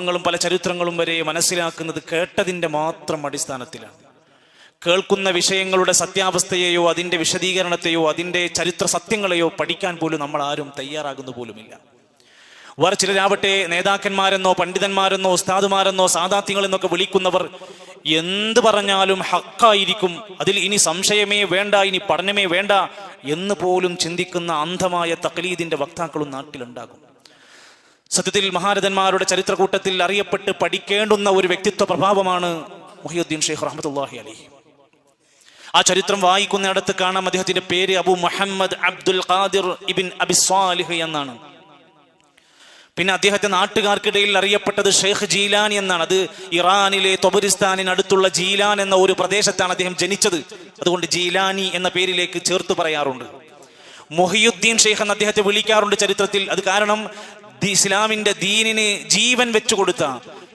ങ്ങളും പല ചരിത്രങ്ങളും വരെ മനസ്സിലാക്കുന്നത് കേട്ടതിൻ്റെ മാത്രം അടിസ്ഥാനത്തിലാണ്. കേൾക്കുന്ന വിഷയങ്ങളുടെ സത്യാവസ്ഥയെയോ അതിൻ്റെ വിശദീകരണത്തെയോ അതിൻ്റെ ചരിത്ര സത്യങ്ങളെയോ പഠിക്കാൻ പോലും നമ്മൾ ആരും തയ്യാറാകുന്നു പോലുമില്ല. വേറെ ചിലരാവട്ടെ നേതാക്കന്മാരെന്നോ പണ്ഡിതന്മാരെന്നോ ഉസ്താദുമാരെന്നോ സാദാത്യങ്ങളെന്നൊക്കെ വിളിക്കുന്നവർ എന്ത് പറഞ്ഞാലും ഹക്കായിരിക്കും, അതിൽ ഇനി സംശയമേ വേണ്ട, ഇനി പഠനമേ വേണ്ട എന്ന് പോലും ചിന്തിക്കുന്ന അന്ധമായ തഖ്ലീദിന്റെ വക്താക്കളും നാട്ടിലുണ്ടാകും. സത്യത്തിൽ മഹാരഥന്മാരുടെ ചരിത്രകൂട്ടത്തിൽ അറിയപ്പെട്ട് പഠിക്കേണ്ടുന്ന ഒരു വ്യക്തിത്വ പ്രഭാവമാണ് മുഹിയുദ്ദീൻ ഷെയ്ഖ് റഹ്മത്തുള്ളാഹി അലൈഹി. ആ ചരിത്രം വായിക്കുന്നിടത്ത് കാണാം അദ്ദേഹത്തിന്റെ പേര് അബു മുഹമ്മദ് അബ്ദുൽ ഖാദിർ ഇബ്ൻ അബി സ്വാലിഹ് എന്നാണ്. പിന്നെ അദ്ദേഹത്തെ നാട്ടുകാർക്കിടയിൽ അറിയപ്പെട്ടത് ഷെയ്ഖ് ജീലാനി എന്നാണ്. അത് ഇറാനിലെ തൊബരിസ്ഥാനിനടുത്തുള്ള ജീലാൻ എന്ന ഒരു പ്രദേശത്താണ് അദ്ദേഹം ജനിച്ചത്. അതുകൊണ്ട് ജീലാനി എന്ന പേരിലേക്ക് ചേർത്ത് പറയാറുണ്ട്. മുഹിയുദ്ദീൻ ഷെയ്ഖ് എന്ന് അദ്ദേഹത്തെ വിളിക്കാറുണ്ട് ചരിത്രത്തിൽ. അത് കാരണം ഇസ്ലാമിന്റെ ദീനിന് ജീവൻ വെച്ചു കൊടുത്ത,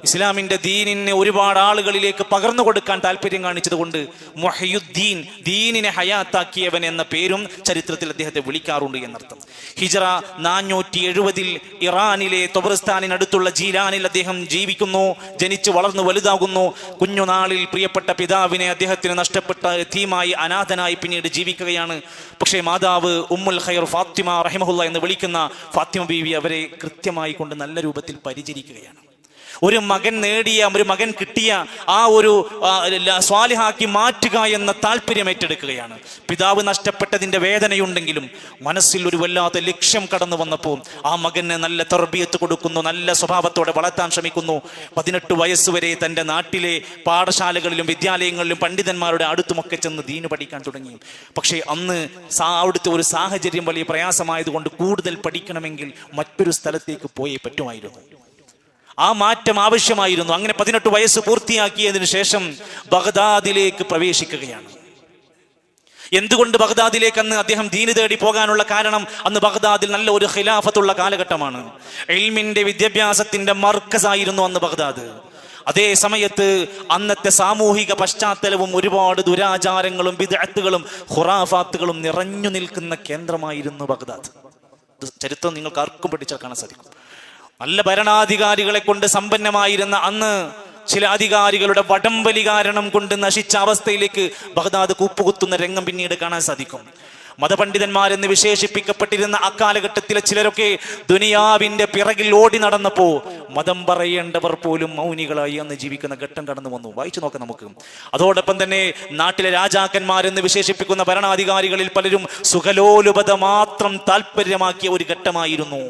ഇസ്ലാമിന്റെ ദീനിനെ ഒരുപാട് ആളുകളിലേക്ക് പകർന്നു കൊടുക്കാൻ താല്പര്യം കാണിച്ചത് കൊണ്ട് മുഹിയുദ്ദീൻ, ദീനിനെ ഹയാത്താക്കിയവൻ എന്ന പേരും ചരിത്രത്തിൽ അദ്ദേഹത്തെ വിളിക്കാറുണ്ട് എന്നർത്ഥം. ഹിജ്റ 470 ഇറാനിലെ തൊബറിസ്ഥാനിനടുത്തുള്ള ജീലാനിൽ അദ്ദേഹം ജീവിക്കുന്നു, ജനിച്ചു വളർന്നു വലുതാകുന്നു. കുഞ്ഞുനാളിൽ പ്രിയപ്പെട്ട പിതാവിനെ അദ്ദേഹത്തിന് നഷ്ടപ്പെട്ട യതീമായി അനാഥനായി പിന്നീട് ജീവിക്കുകയാണ്. പക്ഷേ മാതാവ് ഉമ്മുൽ ഖൈർ ഫാത്തിമ റഹിമഹുല്ല എന്ന് വിളിക്കുന്ന ഫാത്തിമ ബീവി അവരെ കൃത്യമായി കൊണ്ട് നല്ല രൂപത്തിൽ പരിചരിക്കുകയാണ്. ഒരു മകൻ നേടിയ, ഒരു മകൻ കിട്ടിയ ആ ഒരു സ്വാലിഹാക്കി മാറ്റുക എന്ന താല്പര്യം ഏറ്റെടുക്കുകയാണ്. പിതാവ് നഷ്ടപ്പെട്ടതിൻ്റെ വേദനയുണ്ടെങ്കിലും മനസ്സിൽ ഒരു വല്ലാത്ത ലക്ഷ്യം കടന്നു വന്നപ്പോൾ ആ മകന് നല്ല തർബിയത്ത് കൊടുക്കുന്നു, നല്ല സ്വഭാവത്തോടെ വളർത്താൻ ശ്രമിക്കുന്നു. 18 വയസ്സുവരെ തൻ്റെ നാട്ടിലെ പാഠശാലകളിലും വിദ്യാലയങ്ങളിലും പണ്ഡിതന്മാരുടെ അടുത്തുമൊക്കെ ചെന്ന് ദീന് പഠിക്കാൻ തുടങ്ങി. പക്ഷേ അന്ന് അവിടുത്തെ ഒരു സാഹചര്യം വലിയ പ്രയാസമായതുകൊണ്ട് കൂടുതൽ പഠിക്കണമെങ്കിൽ മറ്റൊരു സ്ഥലത്തേക്ക് പോയേ പറ്റുമായിരുന്നു. ആ മാറ്റം ആവശ്യമായിരുന്നു. അങ്ങനെ 18 വയസ്സ് പൂർത്തിയാക്കിയതിനു ശേഷം ബഗ്ദാദിലേക്ക് പ്രവേശിക്കുകയാണ്. എന്തുകൊണ്ട് ബഗ്ദാദിലേക്ക് അന്ന് അദ്ദേഹം ദീന് തേടി പോകാനുള്ള കാരണം, അന്ന് ബഗ്ദാദിൽ നല്ല ഒരു ഖിലാഫത്തുള്ള കാലഘട്ടമാണ്. ഇൽമിന്റെ വിദ്യാഭ്യാസത്തിന്റെ മർക്കസായിരുന്നു അന്ന് ബഗ്ദാദ്. അതേ സമയത്ത് അന്നത്തെ സാമൂഹിക പശ്ചാത്തലവും ഒരുപാട് ദുരാചാരങ്ങളും ബിദ്അത്തുകളും ഖുറാഫാത്തുകളും നിറഞ്ഞു നിൽക്കുന്ന കേന്ദ്രമായിരുന്നു ബഗ്ദാദ്. ചരിത്രം നിങ്ങൾക്ക് ആർക്കും പഠിച്ചാൽ കാണാൻ സാധിക്കും. നല്ല ഭരണാധികാരികളെ കൊണ്ട് സമ്പന്നമായിരുന്ന അന്ന് ചില അധികാരികളുടെ വടംവലി കാരണം കൊണ്ട് നശിച്ച അവസ്ഥയിലേക്ക് ബഗ്ദാദ് കൂപ്പുകുത്തുന്ന രംഗം പിന്നീട് കാണാൻ സാധിക്കും. മതപണ്ഡിതന്മാരെന്ന് വിശേഷിപ്പിക്കപ്പെട്ടിരുന്ന അക്കാലഘട്ടത്തിലെ ചിലരൊക്കെ ദുനിയാവിന്റെ പിറകിൽ ഓടി നടന്നപ്പോ മതം പറയേണ്ടവർ പോലും മൗനികളായി അന്ന് ജീവിക്കുന്ന ഘട്ടം കടന്നു വന്നു. വായിച്ചു നോക്കാം നമുക്ക്. അതോടൊപ്പം തന്നെ നാട്ടിലെ രാജാക്കന്മാരെന്ന് വിശേഷിപ്പിക്കുന്ന ഭരണാധികാരികളിൽ പലരും സുഖലോലുപത മാത്രം താല്പര്യമാക്കിയ ഒരു ഘട്ടമായിരുന്നു.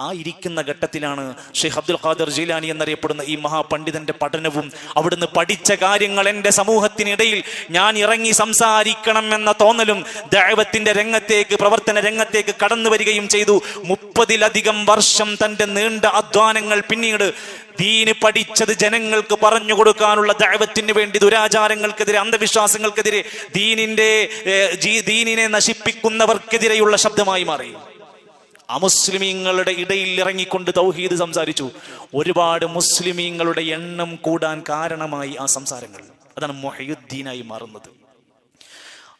ആ ഇരിക്കുന്ന ഘട്ടത്തിലാണ് ഷെയ്ഖ് അബ്ദുൽ ഖാദിർ ജീലാനി എന്നറിയപ്പെടുന്ന ഈ മഹാപണ്ഡിതന്റെ പഠനവും അവിടുന്ന് പഠിച്ച കാര്യങ്ങൾ എൻ്റെ സമൂഹത്തിനിടയിൽ ഞാൻ ഇറങ്ങി സംസാരിക്കണം എന്ന തോന്നലും ദഅവത്തിന്റെ രംഗത്തേക്ക്, പ്രവർത്തന രംഗത്തേക്ക് കടന്നു വരികയും ചെയ്തു. 30-ലധികം വർഷം തൻ്റെ നീണ്ട അധ്വാനങ്ങൾ പിന്നീട് ദീന് പഠിച്ചത് ജനങ്ങൾക്ക് പറഞ്ഞു കൊടുക്കാനുള്ള ദഅവത്തിന് വേണ്ടി ദുരാചാരങ്ങൾക്കെതിരെ, അന്ധവിശ്വാസങ്ങൾക്കെതിരെ, ദീനിനെ നശിപ്പിക്കുന്നവർക്കെതിരെയുള്ള ശബ്ദമായി മാറി. അമുസ്ലിമീങ്ങളുടെ ഇടയിൽ ഇറങ്ങിക്കൊണ്ട് തൗഹീദ് സംസാരിച്ചു. ഒരുപാട് മുസ്ലിമീങ്ങളുടെ എണ്ണം കൂടാൻ കാരണമായി ആ സംസാരങ്ങൾ. അതാണ് മുഹിയുദ്ദീനായി മാറുന്നത്.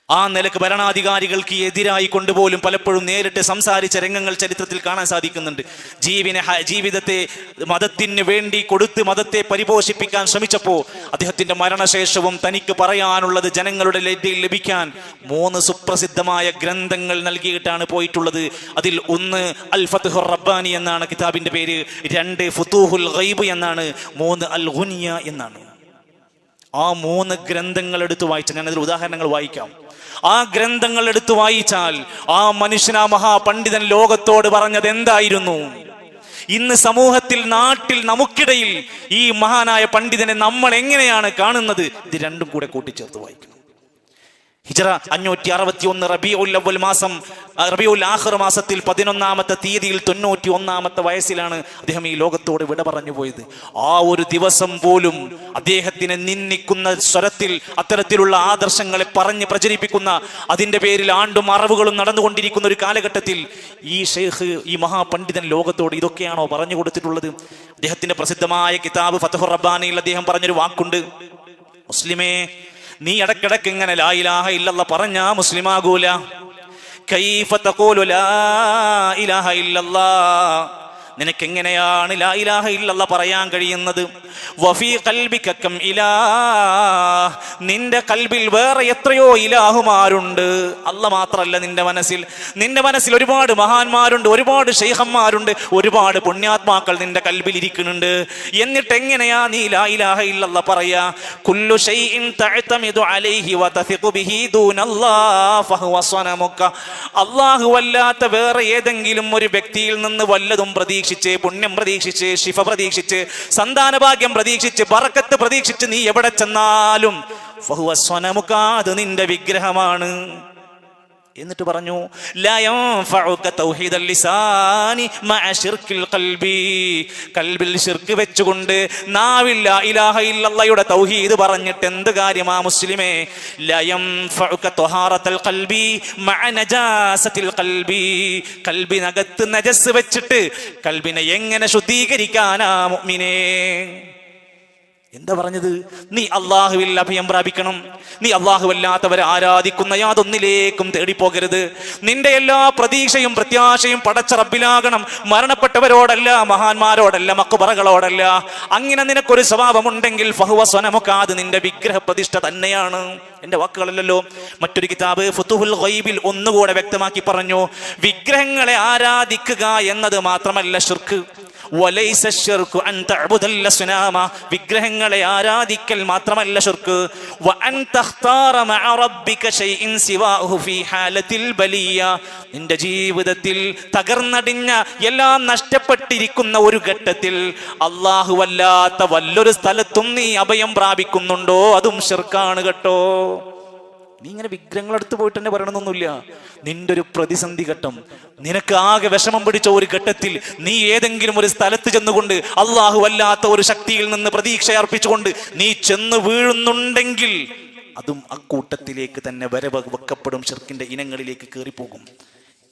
ആ നിലക്ക് ഭരണാധികാരികൾക്ക് എതിരായി കൊണ്ടുപോലും പലപ്പോഴും നേരിട്ട് സംസാരിച്ച രംഗങ്ങൾ ചരിത്രത്തിൽ കാണാൻ സാധിക്കുന്നുണ്ട്. ജീവിതത്തെ മതത്തിന് വേണ്ടി കൊടുത്ത് മതത്തെ പരിപോഷിപ്പിക്കാൻ ശ്രമിച്ചപ്പോൾ അദ്ദേഹത്തിന്റെ മരണശേഷവും തനിക്ക് പറയാനുള്ളത് ജനങ്ങളുടെ ഇടയിൽ ലഭിക്കാൻ 3 സുപ്രസിദ്ധമായ ഗ്രന്ഥങ്ങൾ നൽകിയിട്ടാണ് പോയിട്ടുള്ളത്. അതിൽ 1 അൽ ഫത്ഹുർ റബ്ബാനി എന്നാണ് കിതാബിന്റെ പേര്, 2 ഫുതൂഹുൽ ഗൈബ് എന്നാണ്, 3 അൽ ഗുനിയ എന്നാണ്. ആ 3 ഗ്രന്ഥങ്ങൾ എടുത്ത് വായിച്ച, ഞാൻ അതിൽ ഉദാഹരണങ്ങൾ വായിക്കാം. ആ ഗ്രന്ഥങ്ങൾ എടുത്തു വായിച്ചാൽ ആ മനുഷ്യൻ, ആ മഹാപണ്ഡിതൻ ലോകത്തോട് പറഞ്ഞത് എന്തായിരുന്നു? ഇന്ന് സമൂഹത്തിൽ, നാട്ടിൽ, നമുക്കിടയിൽ ഈ മഹാനായ പണ്ഡിതനെ നമ്മൾ എങ്ങനെയാണ് കാണുന്നത്? ഇത് രണ്ടും കൂടെ കൂട്ടിച്ചേർത്ത് വായിക്കണം. ഹിജ്റ 561 റബീഉൽ അവ്വൽ മാസം, റബീഉൽ ആഖിർ മാസത്തിൽ 11-ാമത്തെ തീയതിയിൽ 91-ാമത്തെ വയസ്സിലാണ് അദ്ദേഹം ഈ ലോകത്തോട് വിട പറഞ്ഞു പോയത്. ആ ഒരു ദിവസം പോലും അദ്ദേഹത്തിനെ നിന്ദിക്കുന്ന സ്വരത്തിൽ അത്തരത്തിലുള്ള ആദർശങ്ങളെ പറഞ്ഞ് പ്രചരിപ്പിക്കുന്ന, അതിന്റെ പേരിൽ ആണ്ടും അറിവുകളും നടന്നുകൊണ്ടിരിക്കുന്ന ഒരു കാലഘട്ടത്തിൽ ഈ ഷെയ്ഖ്, ഈ മഹാപണ്ഡിതൻ ലോകത്തോട് ഇതൊക്കെയാണോ പറഞ്ഞു കൊടുത്തിട്ടുള്ളത്? അദ്ദേഹത്തിന്റെ പ്രസിദ്ധമായ കിതാബ് ഫത്ഹുർ റബ്ബാനിയിൽ അദ്ദേഹം പറഞ്ഞൊരു വാക്കുണ്ട്, മുസ്ലിമേ, നീ ഇടക്കിടക്ക് ഇങ്ങനെ ലാ ഇലാഹ ഇല്ലല്ലാഹ് പറഞ്ഞാ മുസ്ലിമാകൂല. കൈഫ തഖൂലു ലാ ഇലാഹ ഇല്ലല്ലാഹ് നിനക്കെങ്ങനെയാണ് ലാ ഇലാഹ ഇല്ലല്ലാഹ് പറയാൻ കഴിയുന്നത്? വഫീ ഖൽബിക കം ഇലാഹ്, നിന്റെ കൽബിൽ വേറെ എത്രയോ ഇലാഹുമാരുണ്ട്. അല്ല മാത്രമല്ല നിന്റെ മനസ്സിൽ ഒരുപാട് മഹാന്മാരുണ്ട്, ഒരുപാട് ശൈഖന്മാരുണ്ട്, ഒരുപാട് പുണ്യാത്മാക്കൾ നിന്റെ കൽബിൽ ഇരിക്കുന്നുണ്ട്. എന്നിട്ട് എങ്ങനെയാ നീ ലാ ഇലാഹ ഇല്ലല്ലാഹ് പറയാ? കുല്ലു ശൈഇൻ തഅതമിദു അലൈഹി വതസിഖു ബിഹി ദൂനല്ലാഹ് ഫഹുവ സ്വനമുക. അല്ലാഹു അല്ലാത്ത വേറെ ഏതെങ്കിലും ഒരു വ്യക്തിയിൽ നിന്ന് വല്ലതും പ്രതീക്ഷിച്ച്, പുണ്യം പ്രതീക്ഷിച്ച്, ശിഫ പ്രതീക്ഷിച്ച്, സന്താനഭാഗ്യം പ്രതീക്ഷിച്ച്, ബറക്കത്ത് പ്രതീക്ഷിച്ച് നീ എവിടെ ചെന്നാലും ഫഹുവ സ്വനമുക, അത് നിന്റെ വിഗ്രഹമാണ്. എന്നിട്ട് പറഞ്ഞു ലാ യൻഫഉക തൗഹീദൽ ലിസാനി മഅ ശിർക്കിൽ ഖൽബി, കൽബിൽ ശിർക്ക് വെച്ചുകൊണ്ട് നാവിൽ ലാ ഇലാഹ ഇല്ലല്ലാഹയുടെ തൗഹീദ് പറഞ്ഞിട്ട് എന്ത് കാര്യമാ മുസ്ലിമേ? ലാ യൻഫഉക ത്വഹാറത്തുൽ ഖൽബി മഅ നജാസത്തിൽ ഖൽബി, കൽബിനകത്ത് നജസ് വെച്ചിട്ട് കൽബിനെ എങ്ങനെ ശുദ്ധീകരിക്കാനാ മുഅ്മിനേ? എന്താ പറഞ്ഞത്? നീ അള്ളാഹുവിൽ അഭയം പ്രാപിക്കണം. നീ അള്ളാഹുവല്ലാത്തവരെ ആരാധിക്കുന്ന യാതൊന്നിലേക്കും തേടിപ്പോകരുത്. നിന്റെ എല്ലാ പ്രതീക്ഷയും പ്രത്യാശയും പടച്ച റബ്ബിലാകണം. മരണപ്പെട്ടവരോടല്ല, മഹാന്മാരോടല്ല, മഖ്ബറകളോടല്ല. അങ്ങനെ നിനക്കൊരു സ്വഭാവമുണ്ടെങ്കിൽ ഫഹുവ സ്വനമുക, അത് നിന്റെ വിഗ്രഹ പ്രതിഷ്ഠ തന്നെയാണ്. എന്റെ വാക്കുകളല്ലല്ലോ. മറ്റൊരു കിതാബ് ഫുതുഹുൽ ഗൈബിൽ ഒന്നുകൂടെ വ്യക്തമാക്കി പറഞ്ഞു, വിഗ്രഹങ്ങളെ ആരാധിക്കുക എന്നത് മാത്രമല്ല ശിർക്ക്. വലൈസ ശിർകു അൻ തഅബുദൽ അസ്നാമ, വിഗ്രഹങ്ങളെ ആരാധിക്കൽ മാത്രമല്ല ശിർക്ക്. വഅൻ തഖ്താറ മഅ റബ്ബിക ശൈഇൻ സിവാഹു ഫീ ഹാലത്തിൽ ബലിയ, നിന്റെ ജീവിതത്തിൽ തകർന്നടിഞ്ഞ എല്ലാം നഷ്ടപ്പെട്ടിരിക്കുന്ന ഒരു ഘട്ടത്തിൽ അല്ലാഹുവല്ലാത്ത വല്ലൊരു സ്ഥലത്തും നീ അഭയം പ്രാപിക്കുന്നുണ്ടോ? അതും ശിർക്കാണ് കേട്ടോ. നീ ഇങ്ങനെ വിഗ്രഹങ്ങളെടുത്ത് പോയിട്ട് തന്നെ പറയണമെന്നൊന്നുമില്ല. നിന്റെ ഒരു പ്രതിസന്ധി ഘട്ടം, നിനക്ക് ആകെ വിഷമം പിടിച്ച ഒരു ഘട്ടത്തിൽ നീ ഏതെങ്കിലും ഒരു സ്ഥലത്ത് ചെന്നുകൊണ്ട് അള്ളാഹു അല്ലാത്ത ഒരു ശക്തിയിൽ നിന്ന് പ്രതീക്ഷ അർപ്പിച്ചുകൊണ്ട് നീ ചെന്ന് വീഴുന്നുണ്ടെങ്കിൽ അതും അക്കൂട്ടത്തിലേക്ക് തന്നെ വെക്കപ്പെടും, ശിർക്കിന്റെ ഇനങ്ങളിലേക്ക് കയറിപ്പോകും.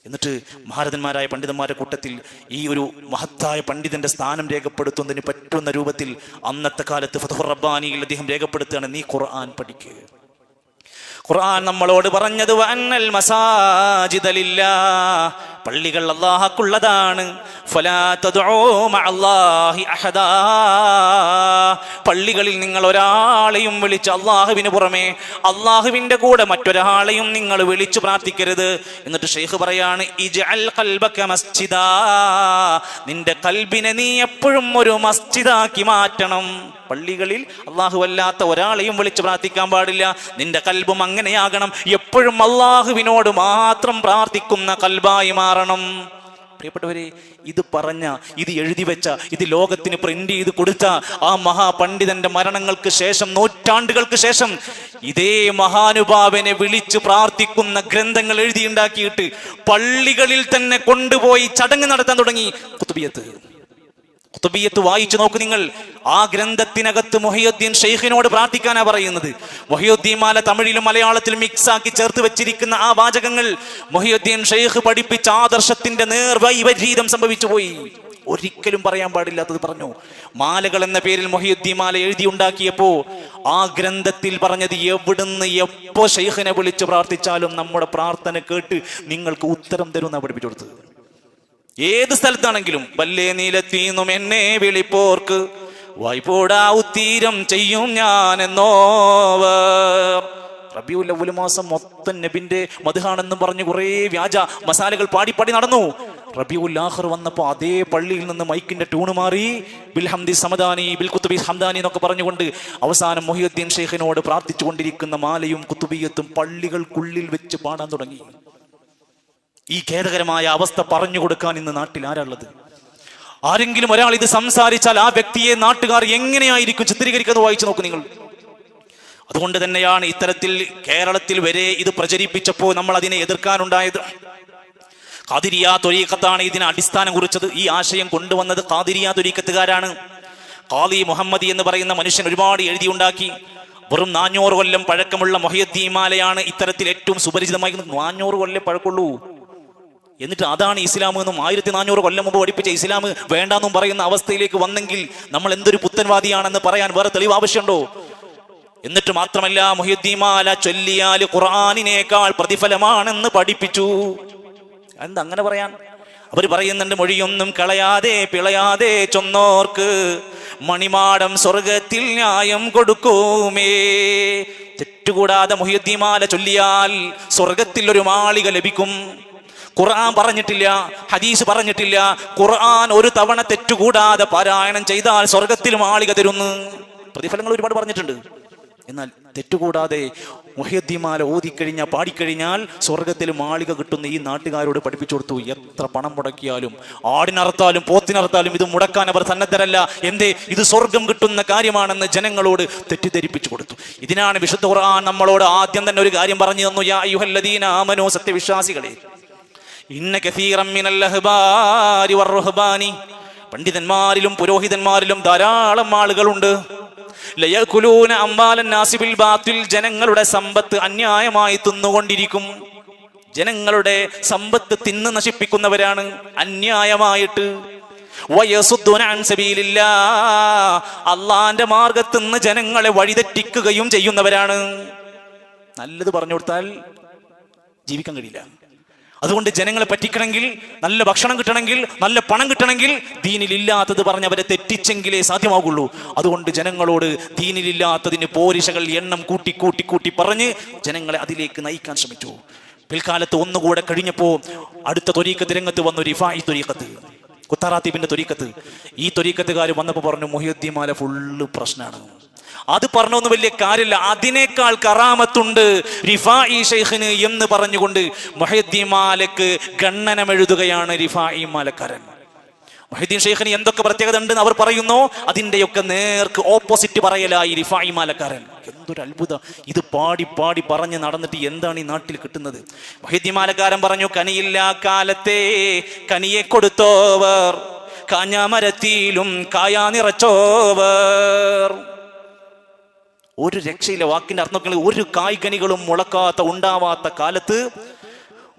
എന്നിട്ട് മഹാരഥന്മാരായ പണ്ഡിതന്മാരുടെ കൂട്ടത്തിൽ ഈ ഒരു മഹത്തായ പണ്ഡിതന്റെ സ്ഥാനം രേഖപ്പെടുത്തുന്നതിന് പറ്റുന്ന രൂപത്തിൽ അന്നത്തെ കാലത്ത് ഫതുഹുർ റബ്ബാനിയിൽ അദ്ദേഹം രേഖപ്പെടുത്തുകയാണ്, നീ ഖുർആൻ പഠിക്കുക. ഖുർആൻ നമ്മളോട് പറഞ്ഞത് വഅന്നൽ മസാജിദ ലില്ലാഹ്, പള്ളികൾ അല്ലാഹുക്കുള്ളതാണ്. ഫലാ തദ്ഉ മഅല്ലാഹി അഹദാ, പള്ളികളിൽ നിങ്ങൾ ഒരാളെയും വിളിച്ച് അല്ലാഹുവിന് പുറമെ, അല്ലാഹുവിന്റെ കൂടെ മറ്റൊരാളെയും നിങ്ങൾ വിളിച്ചു പ്രാർത്ഥിക്കരുത്. എന്നിട്ട് ശൈഖ് പറയാണ്, ഇജ്അൽ ഖൽബക മസ്ജിദാ, നിന്റെ കൽബിനെ നീ എപ്പോഴും ഒരു മസ്ജിദാക്കി മാറ്റണം. പള്ളികളിൽ അല്ലാഹു അല്ലാത്ത ഒരാളെയും വിളിച്ച് പ്രാർത്ഥിക്കാൻ പാടില്ല. നിന്റെ കൽബും അങ്ങനെയാകണം, എപ്പോഴും അല്ലാഹുവിനോട് മാത്രം പ്രാർത്ഥിക്കുന്ന കൽബായി മാറണം. പ്രിയപ്പെട്ടവരെ, ഇത് പറഞ്ഞ, ഇത് എഴുതി വെച്ച, ഇത് ലോകത്തിന് പ്രിന്റ് ചെയ്ത് കൊടുത്ത ആ മഹാപണ്ഡിതന്റെ മരണങ്ങൾക്ക് ശേഷം, നൂറ്റാണ്ടുകൾക്ക് ശേഷം ഇതേ മഹാനുഭാവനെ വിളിച്ചു പ്രാർത്ഥിക്കുന്ന ഗ്രന്ഥങ്ങൾ എഴുതിയുണ്ടാക്കിയിട്ട് പള്ളികളിൽ തന്നെ കൊണ്ടുപോയി ചടങ്ങ് നടത്താൻ തുടങ്ങി. ഖുതുബിയ്യത്ത് വായിച്ചു നോക്ക് നിങ്ങൾ. ആ ഗ്രന്ഥത്തിനകത്ത് മുഹയ്യുദ്ദീൻ ഷെയ്ഖിനോട് പ്രാർത്ഥിക്കാനാ പറയുന്നത്. മുഹയ്യുദ്ദീൻ മാല തമിഴിലും മലയാളത്തിലും മിക്സ് ആക്കി ചേർത്ത് വെച്ചിരിക്കുന്ന ആ വാചകങ്ങൾ മുഹയ്യുദ്ദീൻ ഷെയ്ഖ് പഠിപ്പിച്ച ആദർശത്തിന്റെ നേർവൈപരീതം സംഭവിച്ചു പോയി. ഒരിക്കലും പറയാൻ പാടില്ലാത്തത് പറഞ്ഞു. മാലകൾ എന്ന പേരിൽ മുഹയ്യുദ്ദീൻ മാല എഴുതിയുണ്ടാക്കിയപ്പോ ആ ഗ്രന്ഥത്തിൽ പറഞ്ഞത്, എവിടുന്ന് എപ്പോ ഷെയ്ഖിനെ വിളിച്ച് പ്രാർത്ഥിച്ചാലും നമ്മുടെ പ്രാർത്ഥന കേട്ട് നിങ്ങൾക്ക് ഉത്തരം തരുമെന്നാണ് പഠിപ്പിച്ചു കൊടുത്തത്. ഏത് സ്ഥലത്താണെങ്കിലും വല്ലേ നീലത്തീന്നും എന്നെ വിളിപ്പോർക്ക് വായ്പോടാ ഉത്തീരം ചെയ്യും ഞാൻ എന്നോവർ. റബീഉൽ അവ്വൽ മാസം മൊത്തം നബിന്റെ മദ്ഹാണെന്നും പറഞ്ഞു കുറെ വ്യാജ മസാലകൾ പാടി നടന്നു. റബീഉൽ ആഖിർ വന്നപ്പോൾ അതേ പള്ളിയിൽ നിന്ന് മൈക്കിന്റെ ട്യൂണ് മാറി, ബിൽ ഹംദി സമദാനി ബിൽ കുത്തുബി ഹംദാനി എന്നൊക്കെ പറഞ്ഞുകൊണ്ട് അവസാനം മുഹയ്യുദ്ദീൻ ഷെയ്ഖിനോട് പ്രാർത്ഥിച്ചു കൊണ്ടിരിക്കുന്ന മാലയും കുത്തുബിയത്തും പള്ളികൾക്കുള്ളിൽ വെച്ച് പാടാൻ തുടങ്ങി. ഈ ഖേദകരമായ അവസ്ഥ പറഞ്ഞു കൊടുക്കാൻ ഇന്ന് നാട്ടിൽ ആരാളുള്ളത്? ആരെങ്കിലും ഒരാൾ ഇത് സംസാരിച്ചാൽ ആ വ്യക്തിയെ നാട്ടുകാർ എങ്ങനെയായിരിക്കും ചിത്രീകരിക്കുന്നത് വായിച്ചു നോക്ക് നിങ്ങൾ. അതുകൊണ്ട് തന്നെയാണ് ഇത്തരത്തിൽ കേരളത്തിൽ വരെ ഇത് പ്രചരിപ്പിച്ചപ്പോൾ നമ്മൾ അതിനെ എതിർക്കാനുണ്ടായത്. ഖാദിരിയ ത്വരീഖത്താണ് ഇതിന് അടിസ്ഥാനം കുറിച്ചത്. ഈ ആശയം കൊണ്ടുവന്നത് ഖാദിരിയ ത്വരീഖത്തുകാരാണ്. ഖാദി മുഹമ്മദി എന്ന് പറയുന്ന മനുഷ്യൻ ഒരുപാട് എഴുതിയുണ്ടാക്കി. വെറും 400 കൊല്ലം പഴക്കമുള്ള മുഹയ്യുദ്ദീൻ മാലയാണ് ഇത്തരത്തിൽ ഏറ്റവും സുപരിചിതമായി. 400 കൊല്ലം പഴക്കമുള്ളൂ. എന്നിട്ട് അതാണ് ഇസ്ലാം എന്നും 1400 കൊല്ലം മുമ്പ് പഠിപ്പിച്ച ഇസ്ലാം വേണ്ടാന്നും പറയുന്ന അവസ്ഥയിലേക്ക് വന്നെങ്കിൽ നമ്മൾ എന്തൊരു പുത്തൻവാദിയാണെന്ന് പറയാൻ വേറെ തെളിവ് ആവശ്യമുണ്ടോ? എന്നിട്ട് മാത്രമല്ല, മുഹയ്യുദ്ദീൻ മാല ചൊല്ലിയാൽ ഖുർആനിനേക്കാൾ പ്രതിഫലമാണെന്ന് പഠിപ്പിച്ചു. എന്താ അങ്ങനെ പറയാൻ? അവർ പറയുന്നുണ്ട്, മൊഴിയൊന്നും കളയാതെ പിളയാതെ ചൊന്നോർക്ക് മണിമാടം സ്വർഗത്തിൽ ന്യായം കൊടുക്കുമേ. തെറ്റുകൂടാതെ മുഹ്യിദ്ദീൻ മാല ചൊല്ലിയാൽ സ്വർഗത്തിൽ ഒരു മാളിക ലഭിക്കും. ഖുർആൻ പറഞ്ഞിട്ടില്ല, ഹദീസ് പറഞ്ഞിട്ടില്ല. ഖുർആൻ ഒരു തവണ തെറ്റുകൂടാതെ പാരായണം ചെയ്താൽ സ്വർഗത്തിൽ മാളിക തരുന്നു. പ്രതിഫലങ്ങൾ ഒരുപാട് പറഞ്ഞിട്ടുണ്ട്. എന്നാൽ തെറ്റുകൂടാതെ മുഹ്യിദ്ദീൻ മാല ഓതിക്കഴിഞ്ഞാൽ പാടിക്കഴിഞ്ഞാൽ സ്വർഗത്തിൽ മാളിക കിട്ടുന്ന ഈ നാട്ടുകാരോട് പഠിപ്പിച്ചു കൊടുത്തു. എത്ര പണം മുടക്കിയാലും, ആടിനറുത്താലും പോത്തിനറുത്താലും ഇത് മുടക്കാൻ അവർ സന്നദ്ധരല്ല. എന്തേ? ഇത് സ്വർഗം കിട്ടുന്ന കാര്യമാണെന്ന് ജനങ്ങളോട് തെറ്റിദ്ധരിപ്പിച്ചു കൊടുത്തു. ഇതിനാണ് വിശുദ്ധ ഖുർആൻ നമ്മളോട് ആദ്യം തന്നെ ഒരു കാര്യം പറഞ്ഞു തന്നു. യാ അയ്യുഹല്ലദീന ആമനൂ, സത്യവിശ്വാസികളെ, ഇന്ന കസീറൻ മിനൽ അഹ്ബാരി വറുഹ്ബാനി, പണ്ഡിതന്മാരിലും പുരോഹിതന്മാരിലും ധാരാളം ആളുകളുണ്ട്. ലയകുലൂന അംവാലൻ നാസി ബിൽ ബാത്തിൽ, ജനങ്ങളുടെ സമ്പത്ത് അന്യായമായി തിന്നുകൊണ്ടിരിക്കും. ജനങ്ങളുടെ സമ്പത്ത് തിന്ന് നശിപ്പിക്കുന്നവരാണ് അന്യായമായിട്ട്. വയസുദ്ദൂന അൻ സബീലില്ലാഹ്, അള്ളാന്റെ മാർഗത്ത് നിന്ന് ജനങ്ങളെ വഴിതെറ്റിക്കുകയും ചെയ്യുന്നവരാണ്. നല്ലത് പറഞ്ഞു കൊടുത്താൽ ജീവിക്കാൻ കഴിയില്ല. അതുകൊണ്ട് ജനങ്ങളെ പറ്റിക്കണമെങ്കിൽ, നല്ല ഭക്ഷണം കിട്ടണമെങ്കിൽ, നല്ല പണം കിട്ടണമെങ്കിൽ ദീനിലില്ലാത്തത് പറഞ്ഞ് അവരെ തെറ്റിച്ചെങ്കിലേ സാധ്യമാകുള്ളൂ. അതുകൊണ്ട് ജനങ്ങളോട് ദീനിലില്ലാത്തതിന് പോരിശകൾ എണ്ണം കൂട്ടി കൂട്ടി കൂട്ടി പറഞ്ഞ് ജനങ്ങളെ അതിലേക്ക് നയിക്കാൻ ശ്രമിച്ചു. പിൽക്കാലത്ത് ഒന്നുകൂടെ കഴിഞ്ഞപ്പോൾ അടുത്ത ത്വരീഖത്ത് രംഗത്ത് വന്നു, റിഫായി ത്വരീഖത്ത്, കുത്താറാത്തീബിന്റെ ത്വരീഖത്ത്. ഈ ത്വരീഖത്തുകാർ വന്നപ്പോൾ പറഞ്ഞു, മുഹ്യിദ്ദീൻ മാല ഫുള്ള് പ്രശ്നമാണ്. അത് പറഞ്ഞൊന്നും വലിയ കാര്യമില്ല, അതിനേക്കാൾ കറാമത്തുണ്ട് റിഫായി ഷെയ്ഖിന് എന്ന് പറഞ്ഞുകൊണ്ട് മുഹ്യിദ്ദീൻ മാലക്ക് ഗണ്ണനമെഴുതുകയാണ് റിഫായി മാലക്കാരൻ. മുഹ്യിദ്ദീൻ ഷെയ്ഖിന് എന്തൊക്കെ പ്രത്യേകത ഉണ്ടെന്ന് അവർ പറയുന്നു, അതിൻ്റെയൊക്കെ നേർക്ക് ഓപ്പോസിറ്റ് പറയലായി റിഫായി മാലക്കാരൻ. എന്തൊരു അത്ഭുതം! ഇത് പാടി പാടി പറഞ്ഞ് നടന്നിട്ട് എന്താണ് ഈ നാട്ടിൽ കിട്ടുന്നത്? മുഹ്യിദ്ദീൻ മാലക്കാരൻ പറഞ്ഞു, കനിയില്ലാ കാലത്തെ കനിയെ കൊടുത്തോവർ, കാഞ്ഞാമരത്തിലും കായാ നിറച്ചോവർ. ഒരു രക്ഷയില്ല. വാക്കിന്റെ അർത്ഥം, ഒരു കായ്കനികളും മുളക്കാത്ത ഉണ്ടാവാത്ത കാലത്ത്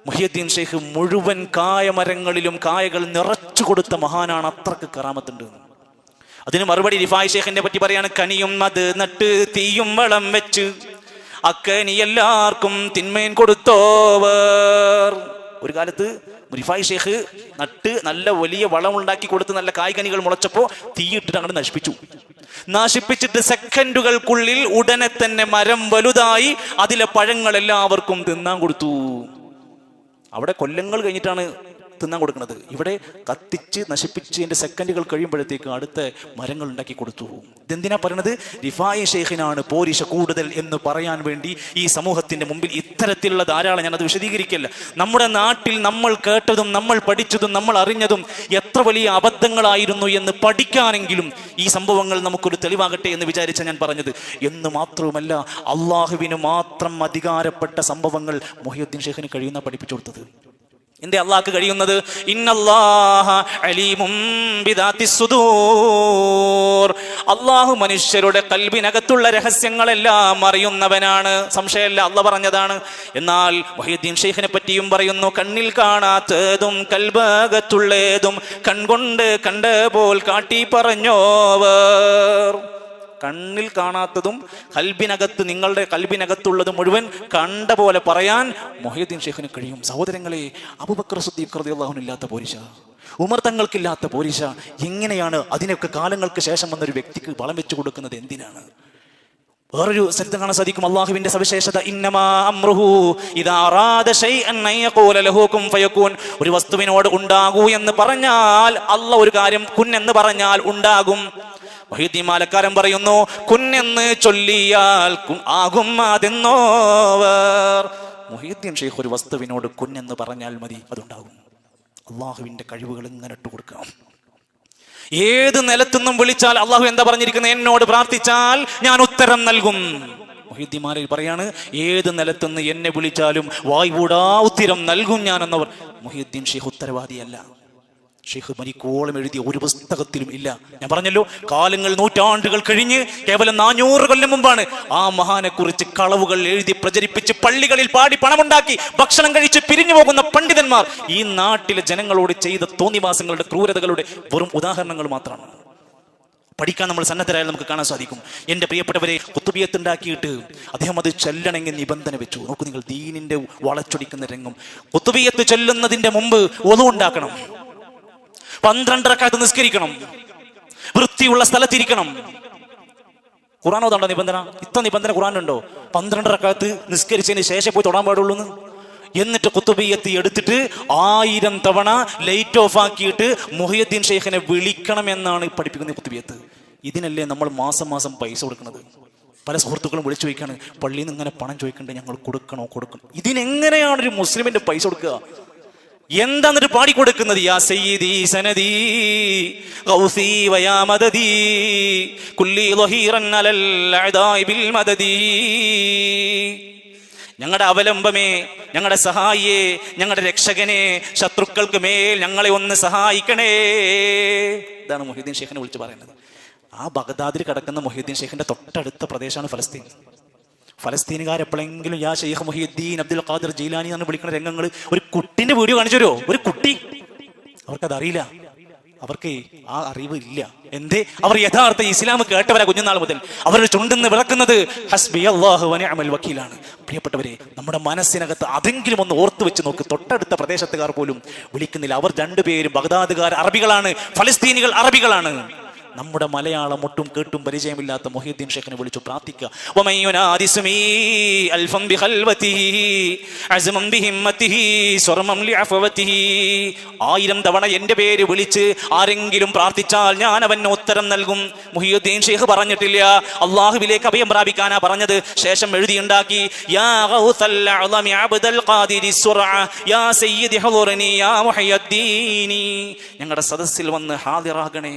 മുഹ്യിദ്ദീൻ ഷെയ്ഖ് മുഴുവൻ കായമരങ്ങളിലും കായകൾ നിറച്ചു കൊടുത്ത മഹാനാണ്. അത്രക്ക് കറാമത്തുണ്ട്. അതിന് മറുപടി റിഫായി ഷെയ്ഖിനെ പറ്റി പറയാണ്, കനിയും അത് നട്ട് തീയും വളം വെച്ച് അക്കനി എല്ലാവർക്കും തിന്മേൻ കൊടുത്തോവർ. ഒരു കാലത്ത് റിഫായി ഷെയ്ഖ് നട്ട് നല്ല വലിയ വളം ഉണ്ടാക്കി കൊടുത്ത് നല്ല കായ്കനികൾ മുളച്ചപ്പോ തീയിട്ടിട്ട് അങ്ങോട്ട് നശിപ്പിച്ചിട്ട് സെക്കൻഡുകൾക്കുള്ളിൽ ഉടനെ തന്നെ മരം വലുതായി അതിലെ പഴങ്ങൾ എല്ലാവർക്കും തിന്നാൻ കൊടുത്തു. അവിടെ കൊല്ലങ്ങൾ കഴിഞ്ഞിട്ടാണ് തിന്നാൻ കൊടുക്കുന്നത്. ഇവിടെ കത്തിച്ച് നശിപ്പിച്ച് അതിന്റെ സെക്കൻഡുകൾ കഴിയുമ്പോഴത്തേക്ക് അടുത്ത മരങ്ങൾ ഉണ്ടാക്കി കൊടുത്തു. ഇതെന്തിനാ പറയുന്നത്? റിഫായി ഷെയ്ഖിനാണ് പോരിശ കൂടുതൽ എന്ന് പറയാൻ വേണ്ടി ഈ സമൂഹത്തിന്റെ മുമ്പിൽ ഇത്തരത്തിലുള്ള ധാരാളം, ഞാനത് വിശദീകരിക്കില്ല. നമ്മുടെ നാട്ടിൽ നമ്മൾ കേട്ടതും നമ്മൾ പഠിച്ചതും നമ്മൾ അറിഞ്ഞതും എത്ര വലിയ അബദ്ധങ്ങളായിരുന്നു എന്ന് പഠിക്കാനെങ്കിലും ഈ സംഭവങ്ങൾ നമുക്കൊരു തെളിവാകട്ടെ എന്ന് വിചാരിച്ച ഞാൻ പറഞ്ഞത്. എന്ന് മാത്രവുമല്ല, അള്ളാഹുവിന് മാത്രം അധികാരപ്പെട്ട സംഭവങ്ങൾ മുഹ്യിദ്ദീൻ ഷെയ്ഖിന് കഴിയുന്ന പഠിപ്പിച്ചു കൊടുത്തത്. എന്തേ അള്ളാഹ്ക്ക് കഴിയുന്നത്? ഇന്നല്ലാഹ അലീമും ബിദാത്തിസ് സുദൂർ, അള്ളാഹു മനുഷ്യരുടെ കൽബിനകത്തുള്ള രഹസ്യങ്ങളെല്ലാം അറിയുന്നവനാണ്. സംശയമല്ല, അള്ളാഹ് പറഞ്ഞതാണ്. എന്നാൽ മുഹ്യിദ്ദീൻ ഷെയ്ഖിനെ പറ്റിയും പറയുന്നു, കണ്ണിൽ കാണാത്തതും കൽബകത്തുള്ളതും കൺകൊണ്ട് കണ്ട പോൽ കാട്ടി പറഞ്ഞോവർ. കണ്ണിൽ കാണാത്തതും കൽബിനകത്ത്, നിങ്ങളുടെ കൽബിനകത്തുള്ളത് മുഴുവൻ കണ്ട പോലെ പറയാൻ മുഹ്യിദ്ദീൻ ഷെയ്ഖിന് കഴിയും. സഹോദരങ്ങളെ, അബൂബക്കർ സിദ്ദീഖ് റളിയല്ലാഹു അൻഹു ഇല്ലാത്ത പോരിശ, ഉമർ തങ്ങൾക്കില്ലാത്ത പോരിശ എങ്ങനെയാണ് അതിനൊക്കെ കാലങ്ങൾക്ക് ശേഷം വന്നൊരു വ്യക്തിക്ക് വളം വെച്ചു കൊടുക്കുന്നത്? എന്തിനാണ്? വേറൊരു സ്ഥലത്ത് കാണാൻ സാധിക്കും അള്ളാഹുവിന്റെ സവിശേഷത, ഇന്നമാ അംറുഹു ഇദാ അറാദ ശൈഅൻ അൻ യഖൂല ലഹു കുൻ ഫയകൂൻ. ഒരു വസ്തുവിനോട് ഉണ്ടാകൂ എന്ന് പറഞ്ഞാൽ, അള്ളാഹ് ഒരു കാര്യം കുൻ എന്ന് പറഞ്ഞാൽ ഉണ്ടാകും. മുഹ്യിദ്ദീൻ മാലക്കാരൻ പറയുന്നു, കുന്നെന്ന് ചൊല്ലിയാൽ ആകും അതെന്നോവർ. മുഹ്യിദ്ദീൻ ഷെയ്ഖ് ഒരു വസ്തുവിനോട് കുന്നെന്ന് പറഞ്ഞാൽ മതി, അതുണ്ടാകും. അള്ളാഹുവിന്റെ കഴിവുകൾ ഇങ്ങനെ ഇട്ട് കൊടുക്കാം. ഏത് നിലത്തുനിന്നും വിളിച്ചാൽ അള്ളാഹു എന്താ പറഞ്ഞിരിക്കുന്നത്? എന്നോട് പ്രാർത്ഥിച്ചാൽ ഞാൻ ഉത്തരം നൽകും. മുഹ്യിദ്ദീൻ മാലയിൽ പറയാണ്, ഏത് നിലത്തുനിന്ന് എന്നെ വിളിച്ചാലും വായ്പൂടാ ഉത്തരം നൽകും ഞാൻ എന്നവർ. മുഹ്യിദ്ദീൻ ഷെയ്ഖ് ഉത്തരവാദിയല്ല. ഷെയ്ഖ് മരിക്കോളം എഴുതിയ ഒരു പുസ്തകത്തിലും ഇല്ല. ഞാൻ പറഞ്ഞല്ലോ, കാലങ്ങൾ നൂറ്റാണ്ടുകൾ കഴിഞ്ഞ് കേവലം 400 കൊല്ലം മുമ്പാണ് ആ മഹാനെ കുറിച്ച് കളവുകൾ എഴുതി പ്രചരിപ്പിച്ച് പള്ളികളിൽ പാടി പണമുണ്ടാക്കി ഭക്ഷണം കഴിച്ച് പിരിഞ്ഞു പോകുന്ന പണ്ഡിതന്മാർ ഈ നാട്ടിലെ ജനങ്ങളോട് ചെയ്ത തോന്നിവാസങ്ങളുടെ ക്രൂരതകളുടെ വെറും ഉദാഹരണങ്ങൾ മാത്രമാണ്. പഠിക്കാൻ നമ്മൾ സന്നദ്ധരായാൽ നമുക്ക് കാണാൻ സാധിക്കും. എൻ്റെ പ്രിയപ്പെട്ടവരെ, ഖുത്ബിയത്ത് ഉണ്ടാക്കിയിട്ട് അദ്ദേഹം അത് ചൊല്ലണമെങ്കിൽ നിബന്ധന വെച്ചു. നോക്കൂ നിങ്ങൾ, ദീനിന്റെ വളച്ചൊടിക്കുന്ന രംഗം. ഖുത്ബിയത്ത് ചൊല്ലുന്നതിന്റെ മുമ്പ് വുളു ഉണ്ടാക്കണം. 12 റക്അത്ത് നിസ്കരിക്കണം, വൃത്തിയുള്ള സ്ഥലത്തിരിക്കണം. ഖുർആൻ ഓതാണ്ടോ നിബന്ധന? ഇത്ര നിബന്ധന ഖുർആനുണ്ടോ? 12 റക്അത്ത് നിസ്കരിച്ചതിന് ശേഷം പോയി തൊടാൻ പാടുള്ളൂ. എന്നിട്ട് ഖുതുബിയ്യത്ത് എടുത്തിട്ട് 1000 തവണ ലൈറ്റ് ഓഫ് ആക്കിയിട്ട് മുഹിയുദ്ദീൻ ഷെയ്ഖിനെ വിളിക്കണം എന്നാണ് പഠിപ്പിക്കുന്ന ഖുതുബിയ്യത്ത്. ഇതിനല്ലേ നമ്മൾ മാസം മാസം പൈസ കൊടുക്കുന്നത്? പല സുഹൃത്തുക്കളും വിളിച്ചു ചോദിക്കാണ്, പള്ളിയിൽ നിന്ന് ഇങ്ങനെ പണം ചോദിക്കണ്ടേ, ഞങ്ങൾ കൊടുക്കണം. ഇതിനെങ്ങനെയാണ് ഒരു മുസ്ലിമിന്റെ പൈസ കൊടുക്കുക? എന്താന്നിട്ട് പാടിക്കൊടുക്കുന്നത്? യാ സയ്യിദി സനദി ഗൗസി വയാ മദദി കുല്ലി ളഹീറൻ അലൽ അദാഇ ബിൽ മദദി. ഞങ്ങളുടെ അവലംബമേ, ഞങ്ങളുടെ സഹായിയെ, ഞങ്ങളുടെ രക്ഷകനെ, ശത്രുക്കൾക്ക് മേൽ ഞങ്ങളെ ഒന്ന് സഹായിക്കണേ. ഇതാണ് മുഹീദ്ദീൻ ഷെയ്ഖിനെ വിളിച്ച് പറയുന്നത്. ആ ബഗ്ദാദിൽ കിടക്കുന്ന മുഹീദ്ദീൻ ഷെയ്ഖിന്റെ തൊട്ടടുത്ത പ്രദേശമാണ് ഫലസ്തീൻ. ഫലസ്തീനുകാരെപ്പോഴെങ്കിലും യാ ഷെയ്ഖ് മുഹീദ്ദീൻ അബ്ദുൽ ഖാദിർ ജീലാനി എന്ന് വിളിക്കുന്ന രംഗങ്ങൾ ഒരു കുട്ടിന്റെ വീഡിയോ കാണിച്ചു തരുമോ? ഒരു കുട്ടി, അവർക്കതറിയില്ല, അവർക്ക് ആ അറിവ് ഇല്ല. എന്തേ? അവർ യഥാർത്ഥ ഇസ്ലാം കേട്ടവരാ കുഞ്ഞുനാൾ മുതൽ. അവരുടെ ചുണ്ടെന്ന് വിളക്കുന്നത് ഹസ്ബി അല്ലാഹു വ നിഅമൽ വക്കീലാണ്. പ്രിയപ്പെട്ടവരെ, നമ്മുടെ മനസ്സിനകത്ത് അതെങ്കിലും ഒന്ന് ഓർത്തു വെച്ച് നോക്ക്. തൊട്ടടുത്ത പ്രദേശത്തുകാർ പോലും വിളിക്കുന്നില്ല. അവർ രണ്ടുപേരും ബഗ്ദാദുകാർ അറബികളാണ്, ഫലസ്തീനികൾ അറബികളാണ്. നമ്മുടെ മലയാളം ഒട്ടും കേട്ടും പരിചയമില്ലാത്ത മുഹീദ്ദീൻ ഷെയ്ഖിനെ വിളിച്ചു പ്രാർത്ഥിക്കുക. 1000 തവണ എന്റെ പേര് വിളിച്ച് ആരെങ്കിലും പ്രാർത്ഥിച്ചാൽ ഞാൻ അവന് ഉത്തരം നൽകും. മുഹീദ്ദീൻ ഷെയ്ഖ് പറഞ്ഞിട്ടില്ല, അള്ളാഹുവിലേക്ക് അഭയം പ്രാപിക്കാനാ പറഞ്ഞത്. ശേഷം എഴുതിയുണ്ടാക്കി, യാ ഗൗസൽ അഅ്ളമി അബ്ദൽ ഖാദിരി സുർഅ യാ സയ്യിദി ഹുറനി യാ മുഹയ്യദ്ദീനി. ഞങ്ങളുടെ സദസ്സിൽ വന്ന് ഹാദിറാകണേ,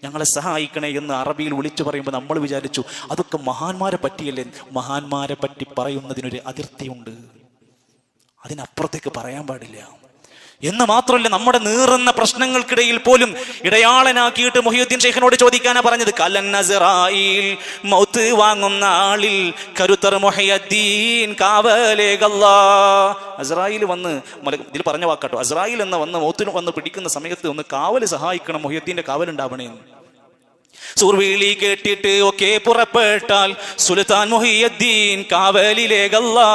ഞങ്ങളെ സഹായിക്കണേ എന്ന് അറബിയിൽ വിളിച്ചു പറയുമ്പോൾ നമ്മൾ വിചാരിച്ചു അതൊക്കെ മഹാന്മാരെ പറ്റിയല്ലേ. മഹാന്മാരെ പറ്റി പറയുന്നതിനൊരു അതിർത്തിയുണ്ട്, അതിനപ്പുറത്തേക്ക് പറയാൻ പാടില്ല. എന്ന് മാത്രമല്ല, നമ്മുടെ നീറുന്ന പ്രശ്നങ്ങൾക്കിടയിൽ പോലും ഇടയാളനാക്കിയിട്ട് മുഹീദ്ദീൻ ഷെയ്ഖിനോട് ചോദിക്കാനാ പറഞ്ഞത്. കലൻ അസ്റായിൽ മൗത്ത് വാങ്ങുന്ന ആളിൽ കരുത്തർ മുഹയ്യദ്ദീൻ കാവലേകല്ലാ. അസ്റായിൽ വന്ന്, ഇതിൽ പറഞ്ഞ വാക്കാട്ടോ, അസ്റായിൽ എന്ന വന്ന് മൗത്തിന് വന്ന് പിടിക്കുന്ന സമയത്ത് ഒന്ന് കാവല് സഹായിക്കണം, മുഹയ്യദ്ദീന്റെ കാവലുണ്ടാവണേ. സൂർവിളി കേട്ടിട്ട് ഒക്കെ പുറപ്പെട്ടാൽ സുൽത്താൻ മുഹയ്യദ്ദീൻ കാവലിലേകല്ലാ.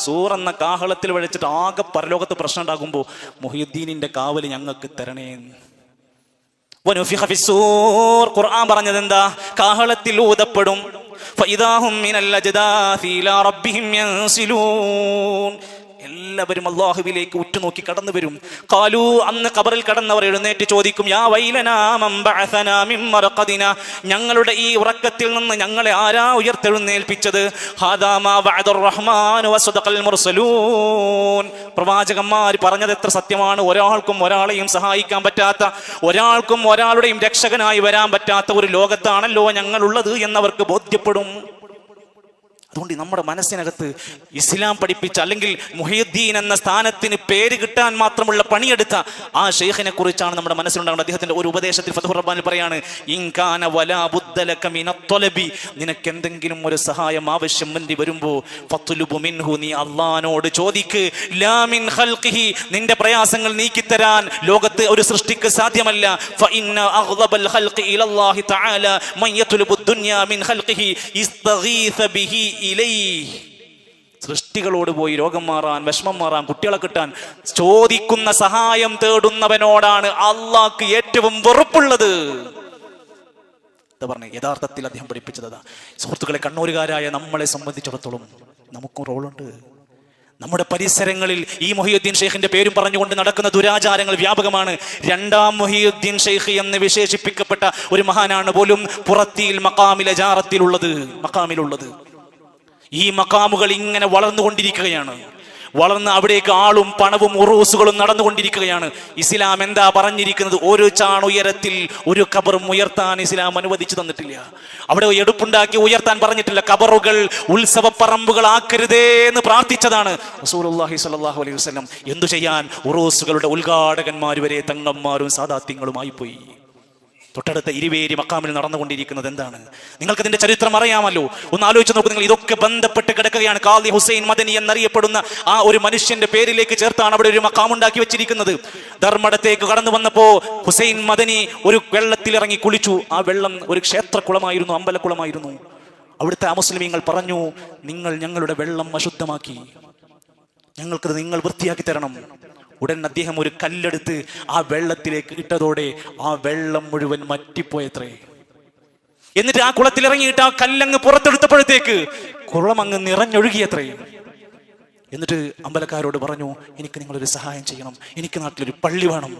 സൂർ എന്ന കാഹളത്തിൽ വഴിച്ചിട്ട് ആകെ പരലോകത്ത് പ്രശ്നം ഉണ്ടാകുമ്പോ മുഹയ്യദ്ദീനിന്റെ കാവല് ഞങ്ങൾക്ക് തരണേ. വനുഫിഖ ഫിസ്സൂർ, ഖുർആൻ പറഞ്ഞത് എന്താ? കാഹളത്തിൽ ഊതപ്പെടും. ഫഇദാഹും മിനൽ അജ്ദാസി ഇലാ റബ്ബിഹിം യൻസിലൂൻ. എല്ലാവരും അല്ലാഹുവിലേക്ക് ഉറ്റുനോക്കി കടന്നു വരും. ഖാലൂ, അന്ന് ഖബറിൽ കടന്നവർ എഴുന്നേറ്റ് ചോദിക്കും, യാ വൈലനാ മൻ ബഅസനാ മിൻ മർഖദിനാ, ഞങ്ങളുടെ ഈ ഉറക്കത്തിൽ നിന്ന് ഞങ്ങളെ ആരാ ഉയർത്തെഴുന്നേൽപ്പിച്ചത്? ഹാദാ മാ വഅദർ റഹ്മാൻ വസദഖൽ മുർസലൂൻ. പ്രവാചകന്മാർ പറഞ്ഞത് എത്ര സത്യമാണ്. ഒരാൾക്കും ഒരാളെയും സഹായിക്കാൻ പറ്റാത്ത, ഒരാൾക്കും ഒരാളുടെയും രക്ഷകനായി വരാൻ പറ്റാത്ത ഒരു ലോകത്താണല്ലോ ഞങ്ങളുള്ളത് എന്നവർക്ക് ബോധ്യപ്പെടും. അതുകൊണ്ട് നമ്മുടെ മനസ്സിനകത്ത് ഇസ്ലാം പഠിപ്പിച്ച, അല്ലെങ്കിൽ മുഹയ്യദ്ദീൻ എന്ന സ്ഥാനത്തിന് പേര് കിട്ടാൻ മാത്രമുള്ള പണിയെടുത്ത ആ ഷെയ്ഖിനെ കുറിച്ചാണ് നമ്മുടെ മനസ്സിലുണ്ടാകുന്നത്. അദ്ദേഹത്തിന്റെ ഒരു ഉപദേശത്തിൽ ഫത്ഹുർ റബ്ബാനിൽ പറയാണ്, ഇൻകാന വലാ ബുദ്ദ ലക മിനത് ത്വലബി, നിനക്ക് എന്തെങ്കിലും ഒരു സഹായം ആവശ്യം വേണ്ടി വരുമ്പോൾ ഫത്ലുബു മിൻഹു, നീ അല്ലാഹുവോട് ചോദിക്ക്. ലാ മിൻ ഖൽഖിഹി, നിന്റെ പ്രയാസങ്ങൾ നീക്കിത്തരാൻ ലോകത്ത് ഒരു സൃഷ്ടിക്ക് സാധ്യമല്ല. ഫഇന്ന അഗ്ളബൽ ഖൽഖി ഇലല്ലാഹി തആല മൻ യത്ലുബു ദുനിയ മിൻ ഖൽഖിഹി ഇസ്തഗീസ ബിഹി ഇലൈഹി. സൃഷ്ടികളോട് പോയി രോഗം മാറാൻ, വിഷമം മാറാൻ, കുട്ടികളെ കിട്ടാൻ ചോദിക്കുന്ന, സഹായം തേടുന്നവനോടാണ് അള്ളാഹ്ക്ക് ഏറ്റവും വെറുപ്പുള്ളത്. എന്താ പറഞ്ഞ? യഥാർത്ഥത്തിൽ അദ്ദേഹം പഠിപ്പിച്ചത്. സുഹൃത്തുക്കളെ, കണ്ണൂരുകാരായ നമ്മളെ സംബന്ധിച്ചിടത്തോളം നമുക്കും റോളുണ്ട്. നമ്മുടെ പരിസരങ്ങളിൽ ഈ മുഹയ്യദ്ദീൻ ഷെയ്ഖിന്റെ പേരും പറഞ്ഞുകൊണ്ട് നടക്കുന്ന ദുരാചാരങ്ങൾ വ്യാപകമാണ്. രണ്ടാം മുഹയ്യദ്ദീൻ ഷെയ്ഖ് എന്ന് വിശേഷിപ്പിക്കപ്പെട്ട ഒരു മഹാനാണ് പോലും പുറത്തിയിൽ മക്കാമിലുള്ളത്. ഈ മക്കാമുകൾ ഇങ്ങനെ വളർന്നുകൊണ്ടിരിക്കുകയാണ്. വളർന്ന് അവിടേക്ക് ആളും പണവും ഉറൂസുകളും നടന്നുകൊണ്ടിരിക്കുകയാണ്. ഇസ്ലാം എന്താ പറഞ്ഞിരിക്കുന്നത്? ഒരു ചാണുയരത്തിൽ ഒരു ഖബറും ഉയർത്താൻ ഇസ്ലാം അനുവദിച്ചു തന്നിട്ടില്ല. അവിടെ എടുപ്പുണ്ടാക്കി ഉയർത്താൻ പറഞ്ഞിട്ടില്ല. ഖബറുകൾ ഉത്സവപ്പറമ്പുകൾ ആക്കരുതേ എന്ന് പ്രാർത്ഥിച്ചതാണ് റസൂലുള്ളാഹി സ്വല്ലല്ലാഹു അലൈഹി വസല്ലം. എന്തു ചെയ്യാൻ? ഉറൂസുകളുടെ ഉദ്ഘാടകന്മാർ വരെ തങ്ങന്മാരും സാദാത്യങ്ങളുമായി പോയി. തൊട്ടടുത്ത ഇരുവേരി മക്കാമിൽ നടന്നുകൊണ്ടിരിക്കുന്നത് എന്താണ്? നിങ്ങൾക്ക് ഇതിന്റെ ചരിത്രം അറിയാമല്ലോ. ഒന്ന് ആലോചിച്ച് നോക്കൂ. നിങ്ങൾ ഇതൊക്കെ ബന്ധപ്പെട്ട് കിടക്കുകയാണ്. ഖാദി ഹുസൈൻ മദനി എന്നറിയപ്പെടുന്ന ആ ഒരു മനുഷ്യന്റെ പേരിലേക്ക് ചേർത്താണ് അവിടെ ഒരു മക്കാമുണ്ടാക്കി വെച്ചിരിക്കുന്നത്. ധർമ്മടത്തേക്ക് കടന്നു വന്നപ്പോ ഹുസൈൻ മദനി ഒരു വെള്ളത്തിലിറങ്ങി കുളിച്ചു. ആ വെള്ളം ഒരു ക്ഷേത്രക്കുളമായിരുന്നു, അമ്പലക്കുളമായിരുന്നു. അവിടുത്തെ അമുസ്ലിമീങ്ങൾ പറഞ്ഞു, നിങ്ങൾ ഞങ്ങളുടെ വെള്ളം അശുദ്ധമാക്കി, ഞങ്ങൾക്കത് നിങ്ങൾ വൃത്തിയാക്കി തരണം. ഉടൻ അദ്ദേഹം ഒരു കല്ലെടുത്ത് ആ വെള്ളത്തിലേക്ക് ഇട്ടതോടെ ആ വെള്ളം മുഴുവൻ വറ്റിപ്പോയത്രേ. എന്നിട്ട് ആ കുളത്തിൽ ഇറങ്ങിയിട്ട് ആ കല്ലങ്ങ് പുറത്തെടുത്തപ്പോഴത്തേക്ക് കുളം അങ്ങ് നിറഞ്ഞൊഴുകിയത്രേ. എന്നിട്ട് അമ്പലക്കാരോട് പറഞ്ഞു, എനിക്ക് നിങ്ങളൊരു സഹായം ചെയ്യണം, എനിക്ക് നാട്ടിലൊരു പള്ളി വേണം,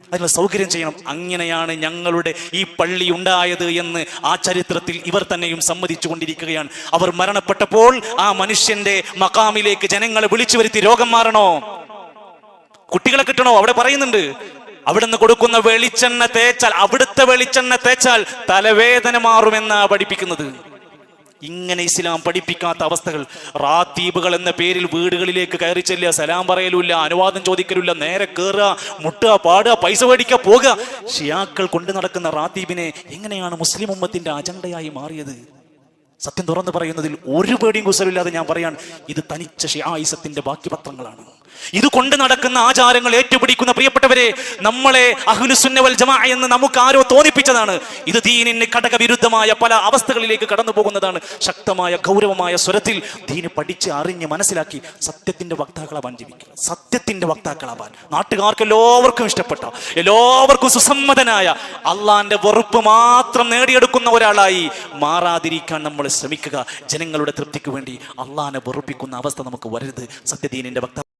അതിനുള്ള സൗകര്യം ചെയ്യണം. അങ്ങനെയാണ് ഞങ്ങളുടെ ഈ പള്ളി ഉണ്ടായത് എന്ന് ആ ചരിത്രത്തിൽ ഇവർ തന്നെയും സമ്മതിച്ചു കൊണ്ടിരിക്കുകയാണ്. അവർ മരണപ്പെട്ടപ്പോൾ ആ മനുഷ്യന്റെ മഖാമിലേക്ക് ജനങ്ങളെ വിളിച്ചു വരുത്തി, രോഗം മാറണോ, കുട്ടികളെ കിട്ടണോ, അവിടെ പറയുന്നുണ്ട്, അവിടുന്ന് കൊടുക്കുന്ന വെളിച്ചെണ്ണ തേച്ചാൽ, അവിടുത്തെ വെളിച്ചെണ്ണ തേച്ചാൽ തലവേദന മാറുമെന്നാ പഠിപ്പിക്കുന്നത്. ഇങ്ങനെ ഇസ്ലാം പഠിപ്പിക്കാത്ത അവസ്ഥകൾ. റാത്തീബുകൾ എന്ന പേരിൽ വീടുകളിലേക്ക് കയറി ചെല്ലുക, സലാം പറയലുമില്ല, അനുവാദം ചോദിക്കലുമില്ല, നേരെ കയറുക, മുട്ടുക, പാടുക, പൈസ മേടിക്കുക, പോകുക. ഷിയാക്കൾ കൊണ്ടു നടക്കുന്ന റാത്തീബിനെ എങ്ങനെയാണ് മുസ്ലിം ഉമ്മത്തിന്റെ അജണ്ടയായി മാറിയത്? സത്യം തുറന്നു പറയുന്നതിൽ ഒരു പേടിയും കുസലില്ലാതെ ഞാൻ പറയാണ്, ഇത് തനിച്ച ഷിയായിസത്തിന്റെ ബാക്കി പത്രങ്ങളാണ്. ഇത് കൊണ്ട് നടക്കുന്ന ആചാരങ്ങൾ ഏറ്റുപിടിക്കുന്ന പ്രിയപ്പെട്ടവരെ, നമ്മളെ അഹ്ലുസുന്ന വൽ ജമാഅ എന്ന് നമുക്ക് ആരോ തോന്നിപ്പിച്ചതാണ്. ഇത് ദീനിന് ഘടകവിരുദ്ധമായ പല അവസ്ഥകളിലേക്ക് കടന്നു പോകുന്നതാണ്. ശക്തമായ ഗൗരവമായ സ്വരത്തിൽ ദീന് പഠിച്ച് അറിഞ്ഞ് മനസ്സിലാക്കി സത്യത്തിന്റെ വക്താക്കളാവാൻ ജീവിക്കുക, സത്യത്തിന്റെ വക്താക്കളാവാൻ, നാട്ടുകാർക്ക് എല്ലാവർക്കും ഇഷ്ടപ്പെട്ട, എല്ലാവർക്കും സുസമ്മതനായ, അള്ളാന്റെ വെറുപ്പ് മാത്രം നേടിയെടുക്കുന്ന ഒരാളായി മാറാതിരിക്കാൻ നമ്മൾ ശ്രമിക്കുക. ജനങ്ങളുടെ തൃപ്തിക്ക് വേണ്ടി അള്ളാനെ വെറുപ്പിക്കുന്ന അവസ്ഥ നമുക്ക് വരരുത്. സത്യദീനിന്റെ വക്താക്കൾ